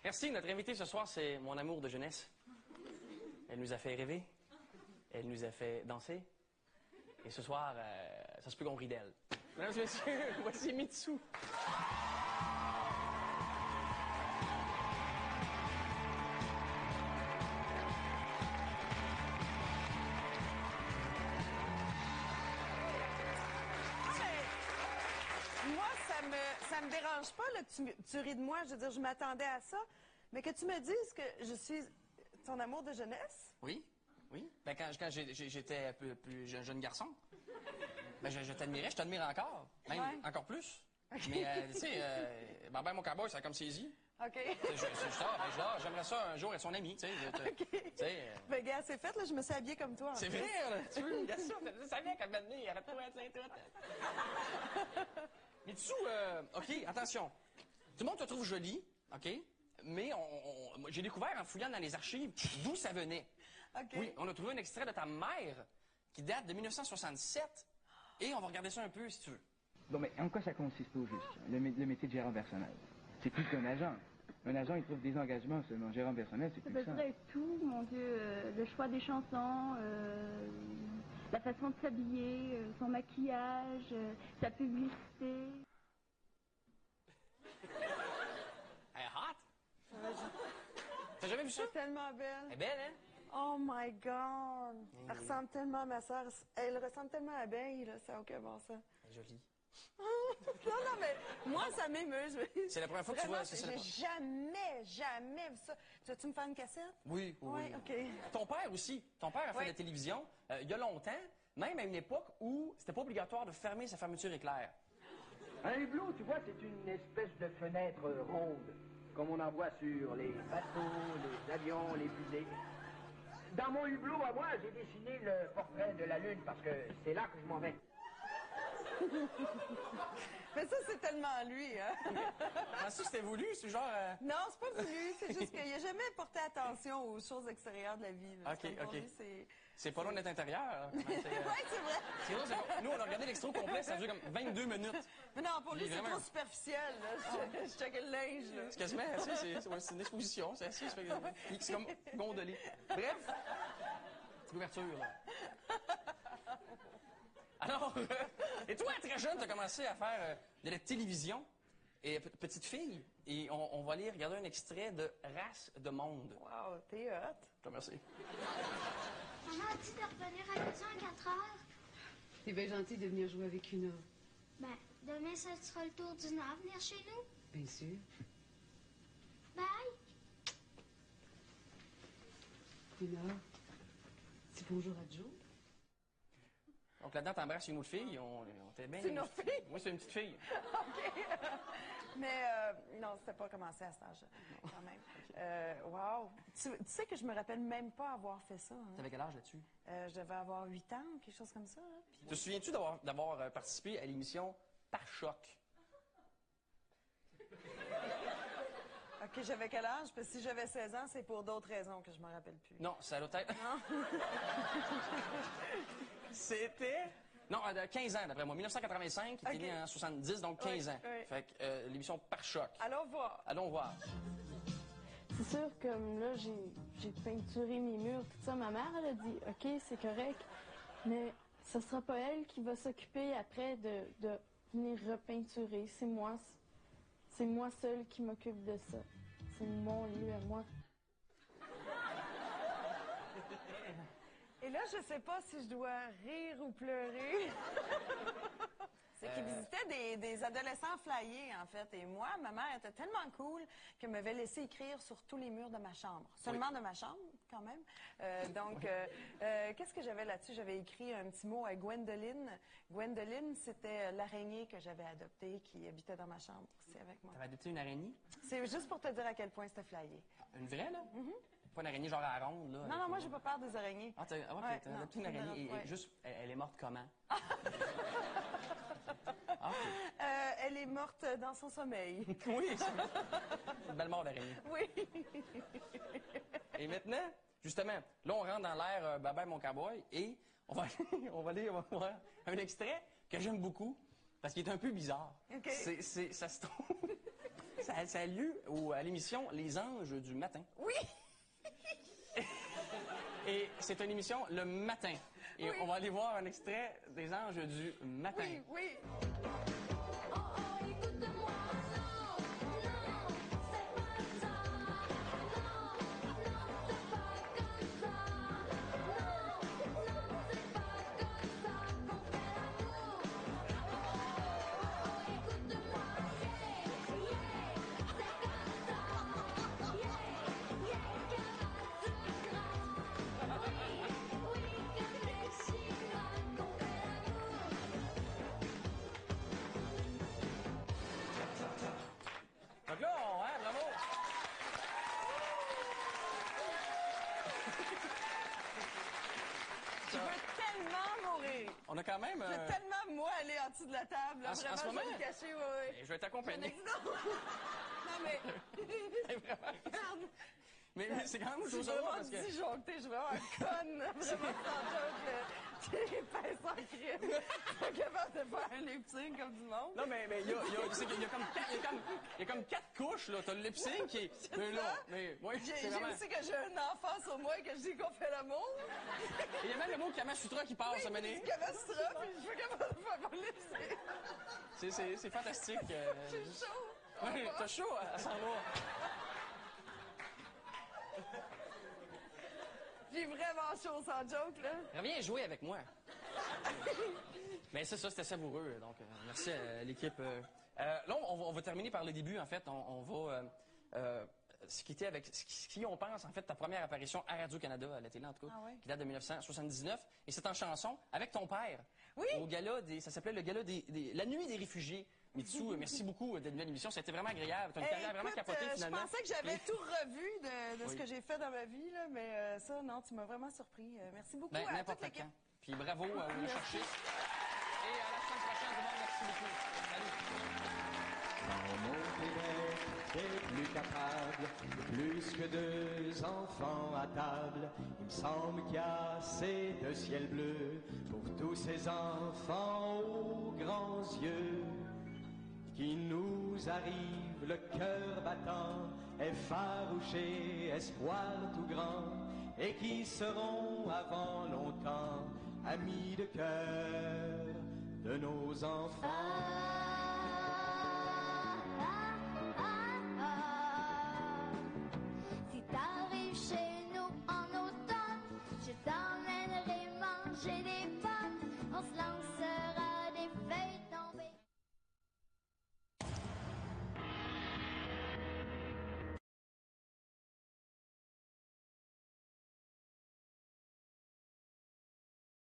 Merci. Notre invitée ce soir, c'est mon amour de jeunesse. Elle nous a fait rêver. Elle nous a fait danser. Et ce soir, ça se peut qu'on rit d'elle. Mesdames et messieurs, voici Mitsou. Ça me dérange pas là, que tu ris de moi. Je veux dire, je m'attendais à ça. Mais que tu me dises que je suis ton amour de jeunesse. Oui, oui. Ben, quand j'étais un peu plus jeune garçon, ben, je t'admirais, je t'admire encore. Même encore plus. Okay. Mais, tu sais, ben, mon cowboy, ça a comme saisi. OK. J'aimerais ça un jour être son ami, tu sais. OK. Ben, gars, c'est fait, là, je me suis habillée comme toi. C'est vrai, là. Tu veux, bien sûr, je savais qu'à un moment donné, il arrête pas d'être tout. Mais dessous, OK, attention. Tout le monde te trouve jolie, OK? Mais j'ai découvert en fouillant dans les archives d'où ça venait. OK. Oui, on a trouvé un extrait de ta mère qui date de 1967. Et on va regarder ça un peu, si tu veux. Bon, mais en quoi ça consiste au juste, le métier de gérant personnel? C'est plus qu'un agent. Un agent, il trouve des engagements seulement. Gérant personnel, c'est plus ça. Ça peut être tout, mon Dieu. Le choix des chansons, la façon de s'habiller, son maquillage, sa publicité. Elle est hot. T'as jamais vu ça? Elle est tellement belle. Elle est belle, hein? Oh my God! Elle ressemble tellement à ma soeur. Elle ressemble tellement à Belle, là. Ça n'a aucun bon sens. Elle est jolie. Non, mais moi, ça m'émeut. C'est la première fois que tu vois... J'ai jamais vu ça. Tu vas-tu me faire une cassette? Oui. OK. Ton père aussi. Ton père a fait de la télévision il y a longtemps, même à une époque où c'était pas obligatoire de fermer sa fermeture éclair. Un hublot, tu vois, c'est une espèce de fenêtre ronde, comme on en voit sur les bateaux, les avions, les fusées. Dans mon hublot, à moi, j'ai dessiné le portrait de la Lune, parce que c'est là que je m'en vais. Mais ça, c'est tellement lui, hein? Ah, ça, c'était voulu, c'est genre... Non, c'est pas voulu, c'est juste qu'il n'a jamais porté attention aux choses extérieures de la vie. Là. OK. C'est pas loin d'être intérieur. Oui, c'est vrai. Nous, on a regardé l'extrait complet, ça dure comme 22 minutes. Mais non, pour lui, c'est trop superficiel. Je checkais le linge. Là. C'est quasiment, c'est une exposition, c'est assis, c'est comme gondolé. Bref, l'ouverture, là. Alors, et toi, très jeune, tu as commencé à faire de la télévision, et petite fille, et on va aller regarder un extrait de Race de monde. Wow, t'es hot. Je te remercie. Maman a dit de revenir à la maison à 4 heures. T'es bien gentil de venir jouer avec Una. Ben, demain, ça sera le tour d'Una à venir chez nous. Bien sûr. Bye! Una, c'est bonjour à Joe. Donc là-dedans, t'embrasses une autre fille, on était bien... C'est une autre fille? Oui, c'est une petite fille. OK. Mais non, c'était pas commencé à cet âge quand même. Wow. Tu sais que je me rappelle même pas avoir fait ça. Hein? T'avais quel âge là-dessus? Je devais avoir 8 ans ou quelque chose comme ça. Hein? Puis... Te souviens-tu d'avoir participé à l'émission Par choc? OK, j'avais quel âge? Parce que si j'avais 16 ans, c'est pour d'autres raisons que je me rappelle plus. Non, ça doit être... Non? C'était... Non, 15 ans, d'après moi. 1985, il était né en 70, donc 15 ans. Oui. Fait que l'émission Par choc. Allons voir. Allons voir. C'est sûr, comme là, j'ai peinturé mes murs, tout ça. Ma mère, elle a dit, OK, c'est correct, mais ce sera pas elle qui va s'occuper après de venir repeinturer. C'est moi seule qui m'occupe de ça. C'est mon lieu à moi. Et là, je sais pas si je dois rire ou pleurer. C'est qu'il visitait des adolescents flyés, en fait. Et moi, ma mère était tellement cool qu'elle m'avait laissé écrire sur tous les murs de ma chambre. Seulement de ma chambre, quand même. Qu'est-ce que j'avais là-dessus? J'avais écrit un petit mot à Gwendoline. Gwendoline, c'était l'araignée que j'avais adoptée qui habitait dans ma chambre. C'est avec moi. T'avais adopté une araignée? C'est juste pour te dire à quel point c'était flyé. Une vraie, là? Pas une araignée genre à la ronde, là? Non, moi, j'ai pas peur des araignées. Ah, t'as adopté une araignée. Et juste, elle est morte comment? Elle est morte dans son sommeil. Oui, c'est une belle mort d'araignée. Oui. Et maintenant, justement, là, on rentre dans l'ère Bye Bye mon cowboy et on va voir un extrait que j'aime beaucoup parce qu'il est un peu bizarre. OK. Ça se trouve... ça a lieu à l'émission Les Anges du matin. Oui! Et c'est une émission le matin. Et Oui. on va aller voir un extrait des Anges du matin. Oui, oui. Donc là, bravo! Je veux tellement mourir. On a quand même... Je veux tellement, moi, aller en dessous de la table. Là, En ce vraiment, je moment? vais me cacher, ouais. Je vais t'accompagner. Non, non, mais... Regarde. Mais c'est quand même une Je suis chose drôle vraiment parce que... disjonctée, je suis vraiment conne, vraiment sans joke, là. J'ai épaisse en crime. Je suis pas capable de faire un lip sync comme du monde. Non, mais il y a comme 4 couches, là. T'as le lip sync qui est... Mais là, mais... Oui, c'est J'ai vraiment... aussi que j'ai un enfant sur moi que je dis qu'on fait l'amour. Il y a même le mot Kama Sutra qui passe, ça Oui, je Kama Sutra, puis je suis pas capable de faire mon lip sync. C'est fantastique. J'ai chaud. Oui, t'as chaud à s'en voir. J'ai vraiment chaud sans joke, là. Reviens jouer avec moi. Mais c'est ça, c'était savoureux. Donc, merci à l'équipe. Là, on va terminer par le début, en fait. On va se quitter avec ce qui, on pense, en fait, ta première apparition à Radio-Canada, à la télé, en tout cas, qui date de 1979. Et c'est en chanson avec ton père. Oui. Au gala ça s'appelait le gala La Nuit des réfugiés. Mitsu, merci beaucoup d'être venu à l'émission. C'était vraiment agréable. Tu as une carrière vraiment capotée, finalement. Je pensais que j'avais tout revu de ce que j'ai fait dans ma vie, là, mais ça, non, tu m'as vraiment surpris. Merci beaucoup à toute N'importe l'équipe. quand. Puis bravo à vous chercher. Et à la semaine prochaine, tout le monde. Merci beaucoup. Salut. Quand mon Québec est plus capable, plus que 2 enfants à table, il me semble qu'il y a assez de ciel bleu pour tous ces enfants aux grands yeux qui nous arrivent, le cœur battant, effarouché, espoir tout grand, et qui seront avant longtemps amis de cœur de nos enfants.